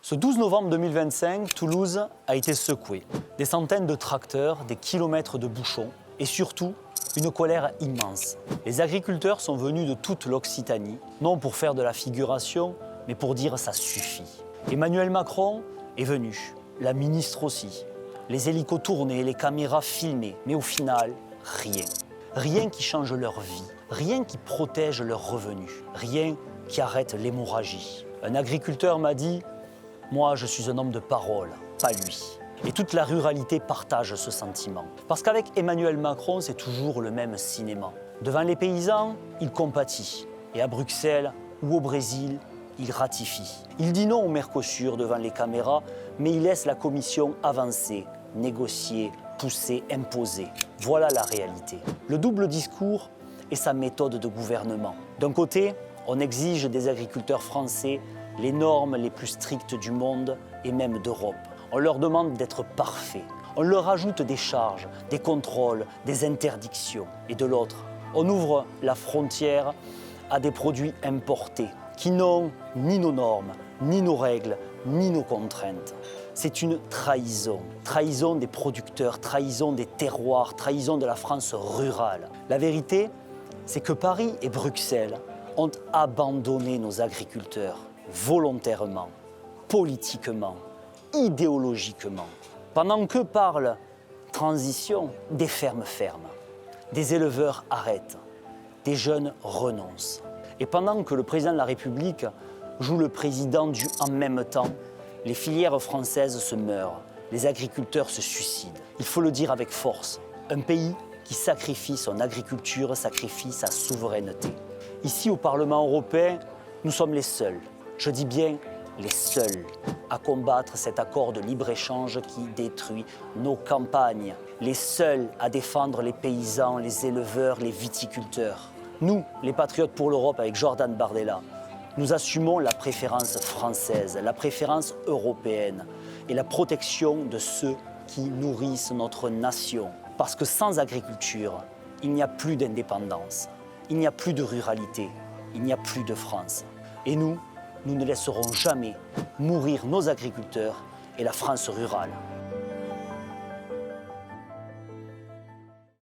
Ce 12 novembre 2025, Toulouse a été secouée. Des centaines de tracteurs, des kilomètres de bouchons et surtout une colère immense. Les agriculteurs sont venus de toute l'Occitanie, non pour faire de la figuration, mais pour dire ça suffit. Emmanuel Macron est venu, la ministre aussi. Les hélicos tournés, les caméras filmées, mais au final, rien. Rien qui change leur vie, rien qui protège leurs revenus, rien qui arrête l'hémorragie. Un agriculteur m'a dit « Moi, je suis un homme de parole, pas lui ». Et toute la ruralité partage ce sentiment. Parce qu'avec Emmanuel Macron, c'est toujours le même cinéma. Devant les paysans, il compatit. Et à Bruxelles ou au Brésil, il ratifie. Il dit non au Mercosur devant les caméras, mais il laisse la Commission avancer, négocier, pousser, imposer. Voilà la réalité. Le double discours est sa méthode de gouvernement. D'un côté, on exige des agriculteurs français les normes les plus strictes du monde et même d'Europe. On leur demande d'être parfaits. On leur ajoute des charges, des contrôles, des interdictions. Et de l'autre, on ouvre la frontière à des produits importés qui n'ont ni nos normes, ni nos règles, ni nos contraintes. C'est une trahison. Trahison des producteurs, trahison des terroirs, trahison de la France rurale. La vérité, c'est que Paris et Bruxelles ont abandonné nos agriculteurs volontairement, politiquement, idéologiquement. Pendant que parle transition, des fermes ferment, des éleveurs arrêtent, des jeunes renoncent. Et pendant que le président de la République joue le président du « en même temps », les filières françaises se meurent, les agriculteurs se suicident. Il faut le dire avec force, un pays qui sacrifie son agriculture sacrifie sa souveraineté. Ici, au Parlement européen, nous sommes les seuls, je dis bien les seuls, à combattre cet accord de libre-échange qui détruit nos campagnes, les seuls à défendre les paysans, les éleveurs, les viticulteurs. Nous, les Patriotes pour l'Europe avec Jordan Bardella, nous assumons la préférence française, la préférence européenne et la protection de ceux qui nourrissent notre nation. Parce que sans agriculture, il n'y a plus d'indépendance, il n'y a plus de ruralité, il n'y a plus de France. Et nous ne laisserons jamais mourir nos agriculteurs et la France rurale.